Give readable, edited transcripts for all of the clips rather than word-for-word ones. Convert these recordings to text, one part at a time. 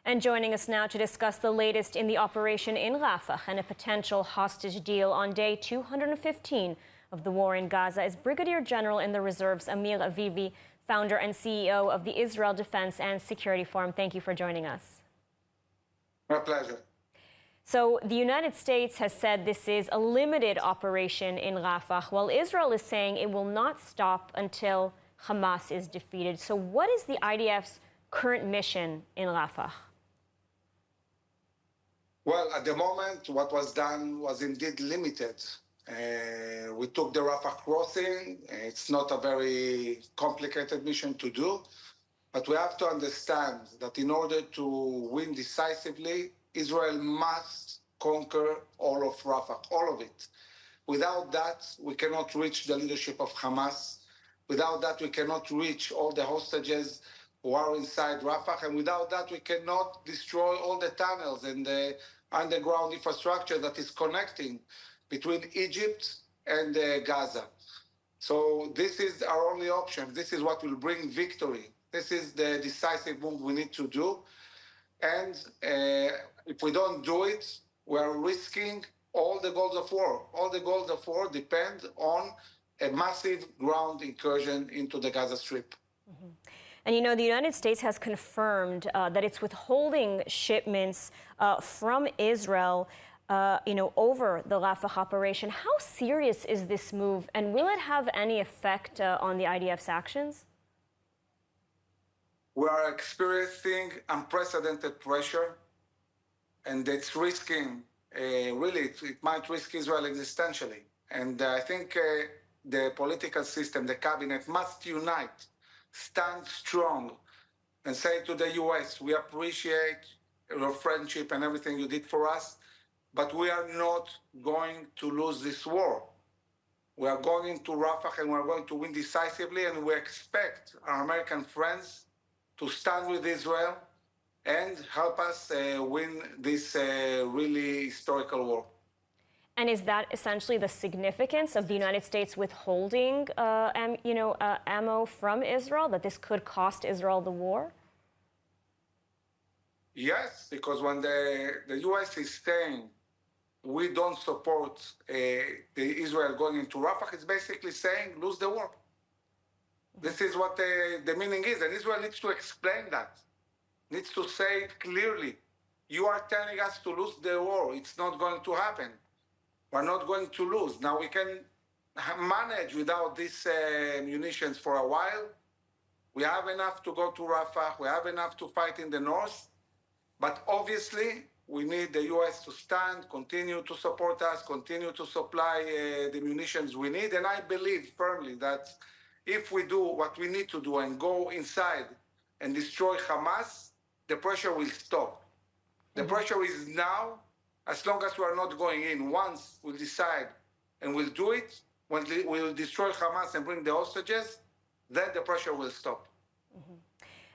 And joining us now to discuss the latest in the operation in Rafah and a potential hostage deal on day 215 of the war in Gaza is Brigadier General in the Reserves Amir Avivi, founder and CEO of the Israel Defense and Security Forum. Thank you for joining us. My pleasure. So the United States has said this is a limited operation in Rafah, while Israel is saying it will not stop until Hamas is defeated. So what is the IDF's current mission in Rafah? Well, at the moment, what was done was indeed limited. We took the Rafah crossing. It's not a very complicated mission to do, but we have to understand that in order to win decisively, Israel must conquer all of Rafah, all of it. Without that, we cannot reach the leadership of Hamas. Without that, we cannot reach all the hostages who are inside Rafah. And without that, we cannot destroy all the tunnels and the underground infrastructure that is connecting between Egypt and Gaza. So this is our only option. This is what will bring victory. This is the decisive move we need to do. And if we don't do it, we are risking all the goals of war. All the goals of war depend on a massive ground incursion into the Gaza Strip. Mm-hmm. And you know, the United States has confirmed that it's withholding shipments from Israel, over the Rafah operation. How serious is this move, and will it have any effect on the IDF's actions? We are experiencing unprecedented pressure, and it's risking, it might risk Israel existentially. And I think the political system, the cabinet, must unite, stand strong, and say to the U.S., we appreciate your friendship and everything you did for us, but we are not going to lose this war. We are going to Rafah and we are going to win decisively, and we expect our American friends to stand with Israel and help us win this really historical war. And is that essentially the significance of the United States withholding, ammo from Israel, that this could cost Israel the war? Yes, because when the U.S. is saying we don't support the Israel going into Rafah, it's basically saying lose the war. This is what the meaning is, and Israel needs to explain that, needs to say it clearly. You are telling us to lose the war. It's not going to happen. We're not going to lose. Now we can manage without these munitions for a while. We have enough to go to Rafah. We have enough to fight in the north. But obviously, we need the U.S. to stand, continue to support us, continue to supply the munitions we need. And I believe firmly that if we do what we need to do and go inside and destroy Hamas, the pressure will stop. The pressure is now. As long as we are not going in, once we'll decide and we'll do it, when we'll destroy Hamas and bring the hostages, then the pressure will stop. Mm-hmm.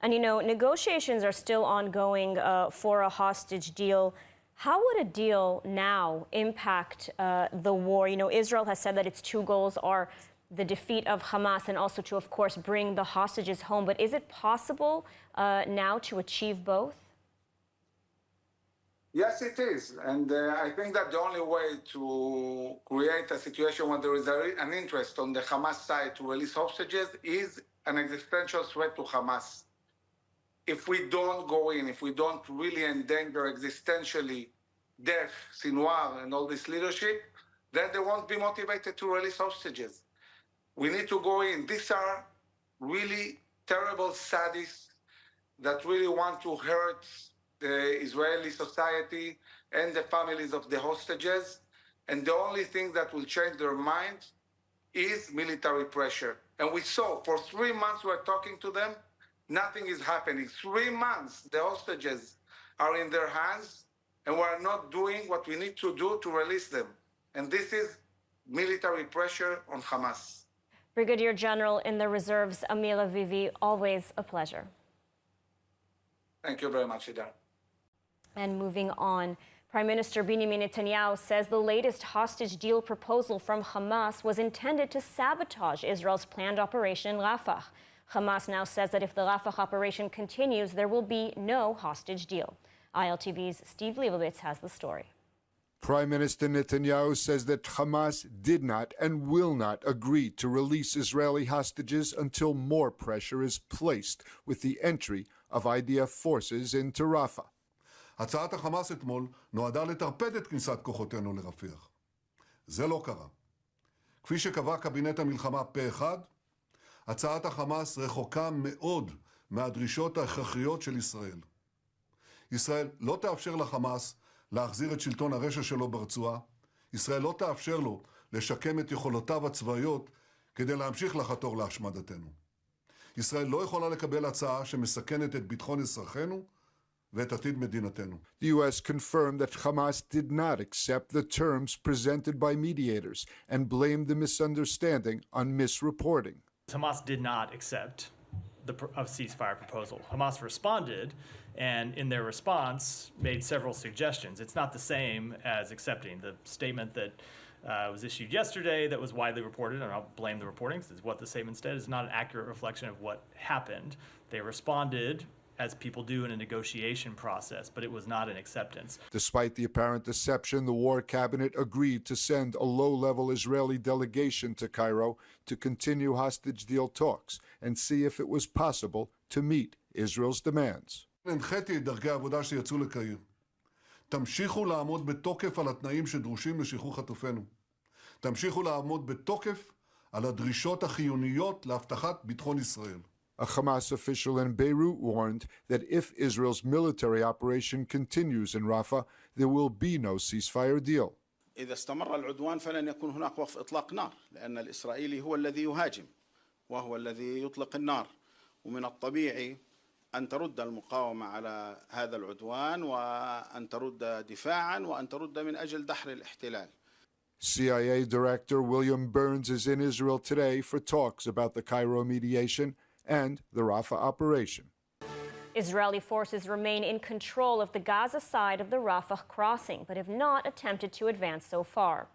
And you know, negotiations are still ongoing for a hostage deal. How would a deal now impact the war? You know, Israel has said that its two goals are the defeat of Hamas and also to, of course, bring the hostages home. But is it possible now to achieve both? Yes, it is. And I think that the only way to create a situation where there is an interest on the Hamas side to release hostages is an existential threat to Hamas. If we don't go in, if we don't really endanger existentially Deif, Sinwar, and all this leadership, then they won't be motivated to release hostages. We need to go in. These are really terrible sadists that really want to hurt the Israeli society and the families of the hostages. And the only thing that will change their mind is military pressure. And we saw for 3 months we're talking to them, nothing is happening. 3 months the hostages are in their hands and we're not doing what we need to do to release them. And this is military pressure on Hamas. Brigadier General in the Reserves, Amir Avivi, always a pleasure. Thank you very much, Idar. And moving on, Prime Minister Benjamin Netanyahu says the latest hostage deal proposal from Hamas was intended to sabotage Israel's planned operation in Rafah. Hamas now says that if the Rafah operation continues, there will be no hostage deal. ILTV's Steve Leibovitz has the story. Prime Minister Netanyahu says that Hamas did not and will not agree to release Israeli hostages until more pressure is placed with the entry of IDF forces into Rafah. הצעת החמאס אתמול נועדה לטרפד את כניסת כוחותינו לרפיח. זה לא קרה. כפי שקבע קבינט המלחמה פה אחד, הצעת החמאס רחוקה מאוד מהדרישות ההכרחיות של ישראל. ישראל לא תאפשר לחמאס להחזיר את שלטון הרשע שלו ברצועה. ישראל לא תאפשר לו לשקם את יכולותיו הצבאיות כדי להמשיך לחתור להשמדתנו. ישראל לא יכולה לקבל הצעה שמסכנת את ביטחון אזרחינו ואת עתיד מדינתנו. The U.S. confirmed that Hamas did not accept the terms presented by mediators and blamed the misunderstanding on misreporting. Hamas did not accept a ceasefire proposal. Hamas responded, and in their response made several suggestions. It's not the same as accepting. The statement that was issued yesterday that was widely reported, and I'll blame the reporting because it's what the statement said, is not an accurate reflection of what happened. They responded as people do in a negotiation process, but it was not an acceptance. Despite the apparent deception, the War Cabinet agreed to send a low-level Israeli delegation to Cairo to continue hostage deal talks and see if it was possible to meet Israel's demands. הנחיתי את דרכי העבודה שיצאו לקהיר. תמשיכו לעמוד בתוקף על התנאים שדרושים לשחרור חטופינו. תמשיכו לעמוד בתוקף על הדרישות החיוניות להבטחת ביטחון ישראל. A Hamas official in Beirut warned that if Israel's military operation continues in Rafah, there will be no ceasefire deal. إذا استمر العدوان فلن يكون هناك وقف إطلاق نار لأن الإسرائيلي هو الذي يهاجم وهو الذي يطلق النار ومن الطبيعي أن ترد المقاومة على هذا العدوان وأن ترد دفاعا وأن ترد من أجل دحر الاحتلال. CIA Director William Burns is in Israel today for talks about the Cairo mediation and the Rafah operation. Israeli forces remain in control of the Gaza side of the Rafah crossing, but have not attempted to advance so far.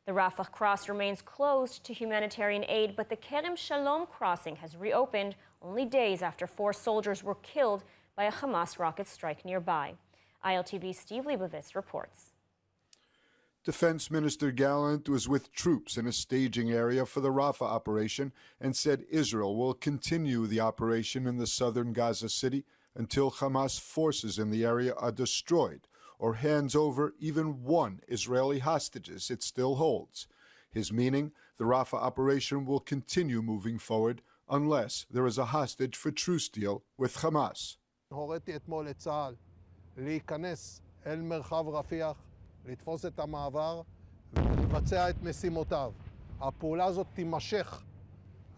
The Rafah cross remains closed to humanitarian aid, but the Kerem Shalom crossing has reopened only days after 4 soldiers were killed by a Hamas rocket strike nearby. ILTV's Steve Leibovitz reports. Defense Minister Gallant was with troops in a staging area for the Rafah operation and said Israel will continue the operation in the southern Gaza city until Hamas forces in the area are destroyed or hands over even one Israeli hostages it still holds. His meaning, the Rafah operation will continue moving forward unless there is a hostage for truce deal with Hamas. הוריתי אתמול לצה"ל להיכנס אל מרחב רפיח, לתפוס את המעבר ולבצע את משימותיו. הפעולה הזאת תימשך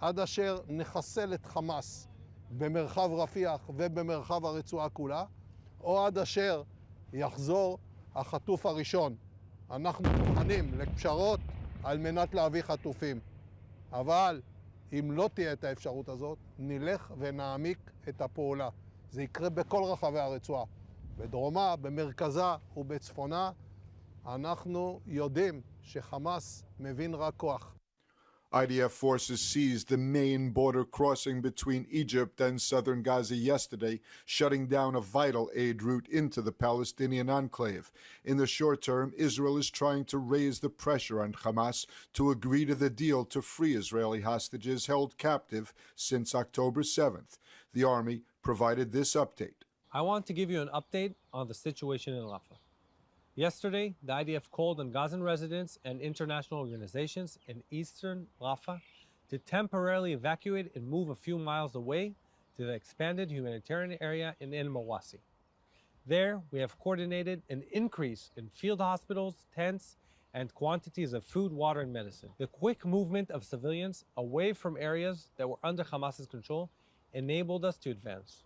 עד אשר נחסל את חמאס במרחב רפיח ובמרחב הרצועה כולה, או עד אשר יחזור החטוף הראשון. אנחנו מוכנים לפשרות על מנת להביא חטופים. אבל אם לא תהיה את האפשרות הזאת, נלך ונעמיק את הפעולה. זה יקרה בכל רחבי הרצועה. בדרומה, במרכזה ובצפונה, אנחנו יודעים שחמאס מבין רק כוח. IDF forces seized the main border crossing between Egypt and southern Gaza yesterday, shutting down a vital aid route into the Palestinian enclave. In the short term, Israel is trying to raise the pressure on Hamas to agree to the deal to free Israeli hostages held captive since October 7th. The army provided this update. I want to give you an update on the situation in Rafah. Yesterday, the IDF called on Gazan residents and international organizations in eastern Rafah to temporarily evacuate and move a few miles away to the expanded humanitarian area in El Mawasi. There, we have coordinated an increase in field hospitals, tents, and quantities of food, water, and medicine. The quick movement of civilians away from areas that were under Hamas's control enabled us to advance.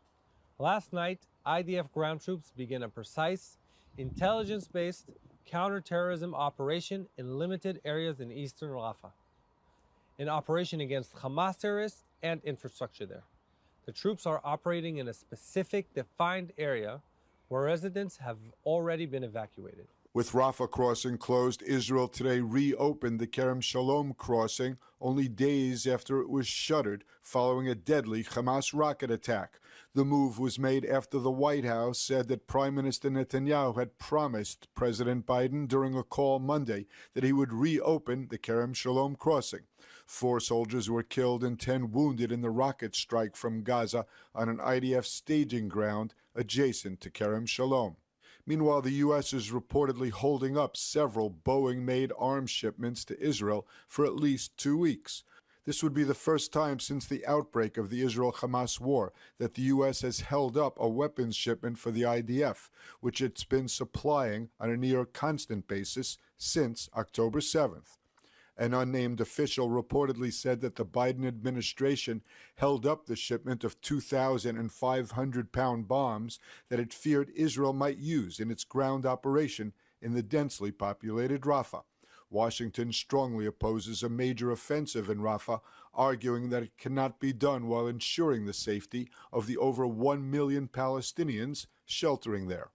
Last night, IDF ground troops began a precise, intelligence-based counterterrorism operation in limited areas in eastern Rafah, an operation against Hamas terrorists and infrastructure there. The troops are operating in a specific defined area where residents have already been evacuated. With Rafah crossing closed, Israel today reopened the Kerem Shalom crossing only days after it was shuttered following a deadly Hamas rocket attack. The move was made after the White House said that Prime Minister Netanyahu had promised President Biden during a call Monday that he would reopen the Kerem Shalom crossing. 4 soldiers were killed and 10 wounded in the rocket strike from Gaza on an IDF staging ground adjacent to Kerem Shalom. Meanwhile, the U.S. is reportedly holding up several Boeing-made arms shipments to Israel for at least 2 weeks. This would be the first time since the outbreak of the Israel-Hamas war that the U.S. has held up a weapons shipment for the IDF, which it's been supplying on a near-constant basis since October 7th. An unnamed official reportedly said that the Biden administration held up the shipment of 2,500-pound bombs that it feared Israel might use in its ground operation in the densely populated Rafah. Washington strongly opposes a major offensive in Rafah, arguing that it cannot be done while ensuring the safety of the over 1 million Palestinians sheltering there.